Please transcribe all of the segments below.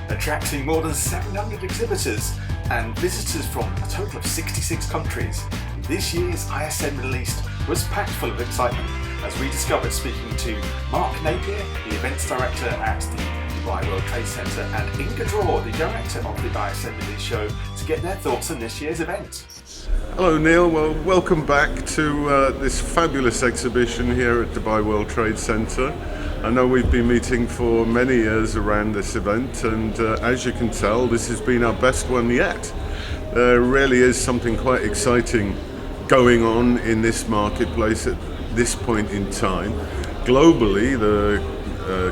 attracting more than 700 exhibitors and visitors from a total of 66 countries. This year's ISM Middle East was packed full of excitement as we discovered speaking to Mark Napier, the events director at the Dubai World Trade Center, and Inga Drawe, the director of the ISM Middle East show, to get their thoughts on this year's event. Hello Neil, well welcome back to this fabulous exhibition here at Dubai World Trade Center. I know we've been meeting for many years around this event, and as you can tell, this has been our best one yet. There really is something quite exciting going on in this marketplace at this point in time. Globally, the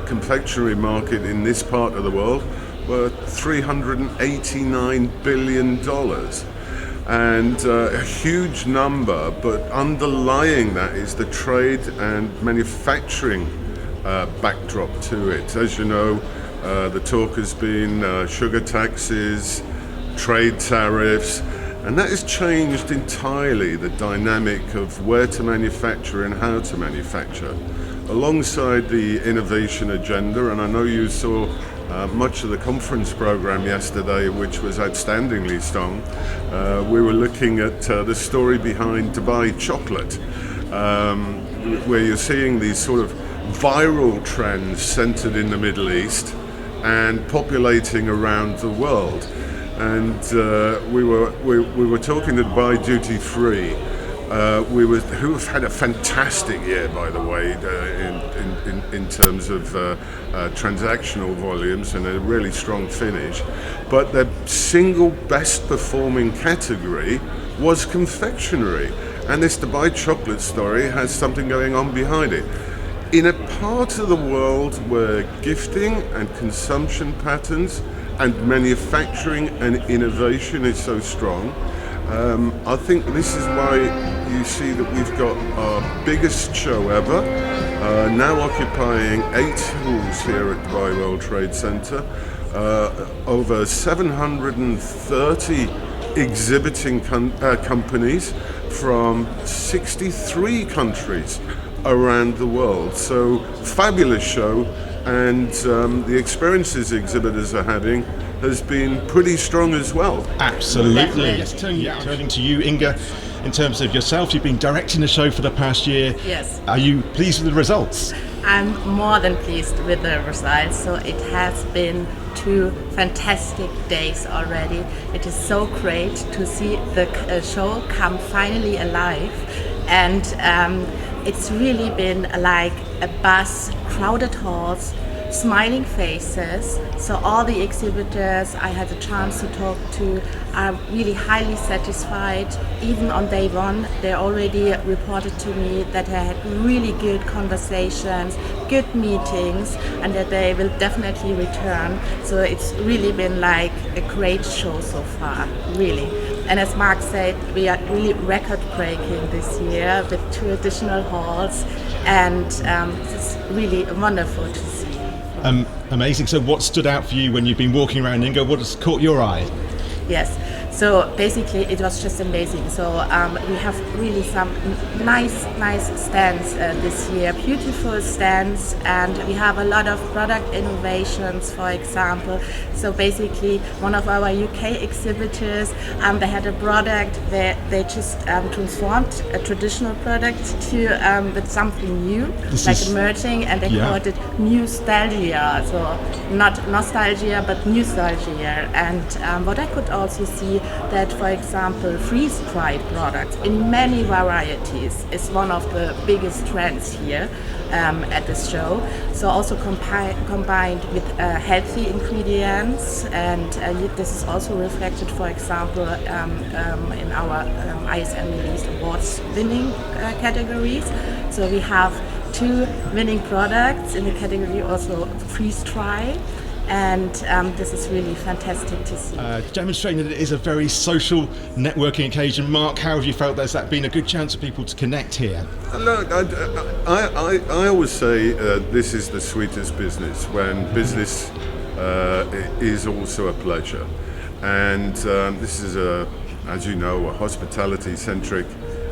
confectionery market in this part of the world were $389 billion. And a huge number, but underlying that is the trade and manufacturing backdrop to it. As you know, the talk has been sugar taxes, trade tariffs, and that has changed entirely the dynamic of where to manufacture and how to manufacture. Alongside the innovation agenda, and I know you saw much of the conference program yesterday, which was outstandingly strong. We were looking at the story behind Dubai chocolate, where you're seeing these sort of viral trends centered in the Middle East and populating around the world. And we were talking to Dubai Duty Free, who have had a fantastic year, by the way, in terms of transactional volumes and a really strong finish. But the single best performing category was confectionery, and this Dubai chocolate story has something going on behind it. In a part of the world where gifting and consumption patterns and manufacturing and innovation is so strong, I think this is why you see that we've got our biggest show ever, now occupying 8 halls here at Dubai World Trade Center, over 730 exhibiting companies from 63 countries around the world. So fabulous show, and the experiences exhibitors are having has been pretty strong as well. Absolutely. Yes, turning to you, Inga, in terms of yourself, you've been directing the show for the past year. Yes. Are you pleased with the results? I'm more than pleased with the results. So it has been 2 fantastic days already. It is so great to see the show come finally alive, and it's really been like a buzz, crowded halls, smiling faces. So all the exhibitors I had a chance to talk to are really highly satisfied. Even on day 1, they already reported to me that they had really good conversations, good meetings, and that they will definitely return. So it's really been like a great show so far, really. And as Mark said, we are really record-breaking this year with 2 additional halls, and it's really wonderful to see. Amazing. So what stood out for you when you've been walking around, Inga? What has caught your eye? Yes, so basically it was just amazing. So we have really some nice stands this year, beautiful stands, and we have a lot of product innovations, for example. So basically one of our UK exhibitors, they had a product that they just transformed a traditional product to with something new, emerging, and they called it nostalgia. So not nostalgia, but nostalgia. And what I could also see that, for example, freeze-dried products in many varieties is one of the biggest trends here at this show. So also combined with healthy ingredients, and this is also reflected, for example, in our ISM Middle East awards winning categories. So we have 2 winning products in the category also freeze-dry. And this is really fantastic to see. Demonstrating that it is a very social networking occasion. Mark, how have you felt there's that been a good chance for people to connect here? Look, I always say this is the sweetest business, when business is also a pleasure. And this is, as you know, a hospitality-centric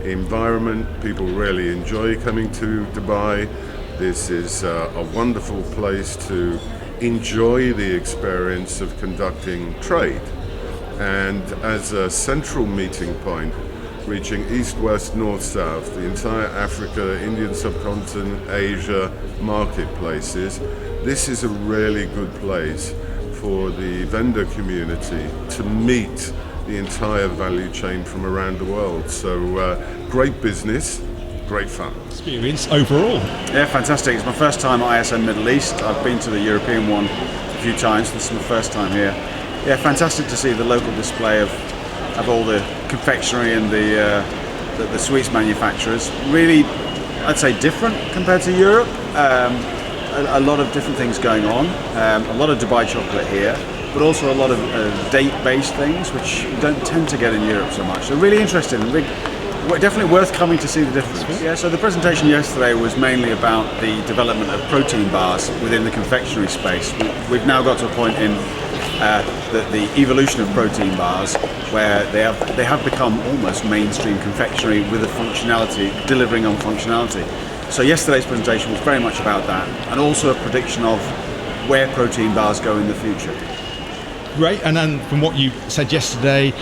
environment. People really enjoy coming to Dubai. This is a wonderful place to enjoy the experience of conducting trade. And as a central meeting point, reaching east, west, north, south, the entire Africa, Indian subcontinent, Asia marketplaces, this is a really good place for the vendor community to meet the entire value chain from around the world. So great business, great fun. Experience overall. Yeah, fantastic. It's my first time at ISM Middle East. I've been to the European one a few times. This is my first time here. Yeah, fantastic to see the local display of all the confectionery and the sweets manufacturers. Really, I'd say different compared to Europe. A lot of different things going on. A lot of Dubai chocolate here, but also a lot of date-based things, which you don't tend to get in Europe so much. So really interesting. Definitely worth coming to see the difference. Yeah, so the presentation yesterday was mainly about the development of protein bars within the confectionery space. We've now got to a point in the evolution of protein bars where they have become almost mainstream confectionery with a functionality, delivering on functionality. So yesterday's presentation was very much about that, and also a prediction of where protein bars go in the future. Great, and then from what you said yesterday,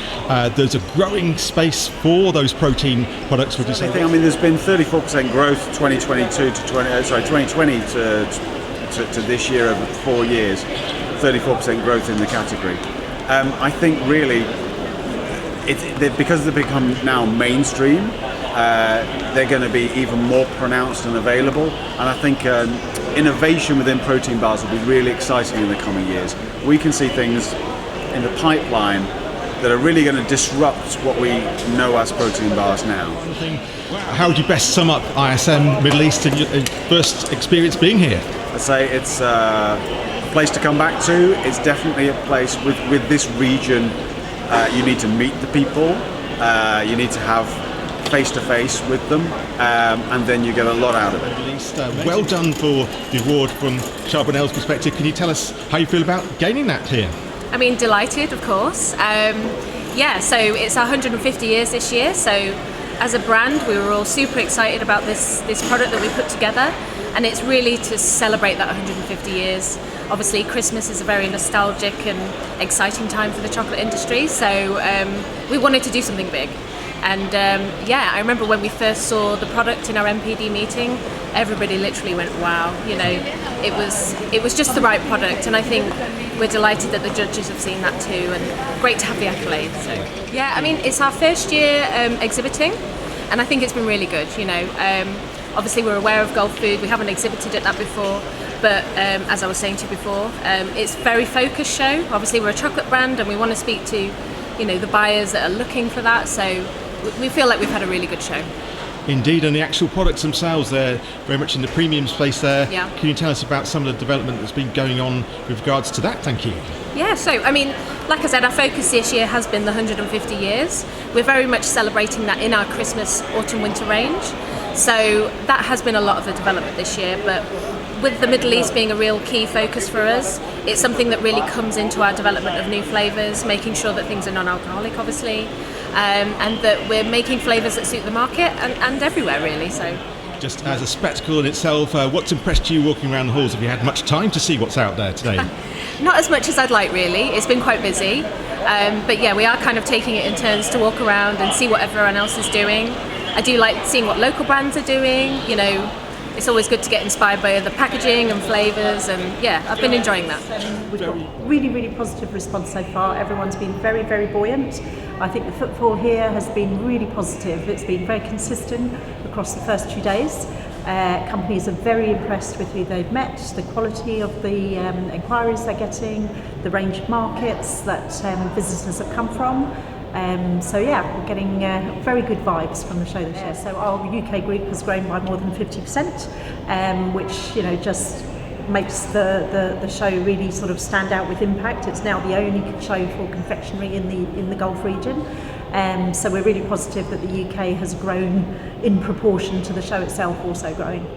there's a growing space for those protein products, would you say? I mean, there's been 34% growth 2020 to this year over 4 years, 34% growth in the category. I think really, because they've become now mainstream, they're going to be even more pronounced and available, and I think innovation within protein bars will be really exciting in the coming years. We can see things in the pipeline that are really going to disrupt what we know as protein bars now. How would you best sum up ISM Middle East and your first experience being here? I'd say it's a place to come back to. It's definitely a place with this region. You need to meet the people. You need to have face-to-face with them, and then you get a lot out of it. Well done for the award from Charbonnel's perspective. Can you tell us how you feel about gaining that here? I mean, delighted, of course. So it's 150 years this year, so as a brand we were all super excited about this product that we put together, and it's really to celebrate that 150 years. Obviously Christmas is a very nostalgic and exciting time for the chocolate industry, so we wanted to do something big. And I remember when we first saw the product in our MPD meeting, everybody literally went, wow, it was just the right product, and I think we're delighted that the judges have seen that too, and great to have the accolades. So yeah, I mean, it's our first year exhibiting, and I think it's been really good. Obviously we're aware of Gulf food, we haven't exhibited at that before, but as I was saying to you before, it's a very focused show. Obviously we're a chocolate brand and we want to speak to the buyers that are looking for that, so we feel like we've had a really good show. Indeed, and the actual products themselves, they're very much in the premium space there. Yeah. Can you tell us about some of the development that's been going on with regards to that? Thank you. Yeah, so I mean, like I said, our focus this year has been the 150 years. We're very much celebrating that in our Christmas, autumn, winter range. So that has been a lot of the development this year, but with the Middle East being a real key focus for us, it's something that really comes into our development of new flavours, making sure that things are non-alcoholic, obviously, and that we're making flavours that suit the market and everywhere, really. So, just as a spectacle in itself, what's impressed you walking around the halls? Have you had much time to see what's out there today? Not as much as I'd like, really. It's been quite busy, but yeah, we are kind of taking it in turns to walk around and see what everyone else is doing. I do like seeing what local brands are doing. It's always good to get inspired by the packaging and flavours, and yeah, I've been enjoying that. We've got really, really positive response so far. Everyone's been very, very buoyant. I think the footfall here has been really positive. It's been very consistent across the first 2 days. Companies are very impressed with who they've met, the quality of the inquiries they're getting, the range of markets that visitors have come from. We're getting very good vibes from the show this year. So our UK group has grown by more than 50%, which just makes the show really sort of stand out with impact. It's now the only show for confectionery in the Gulf region. So we're really positive that the UK has grown in proportion to the show itself also growing.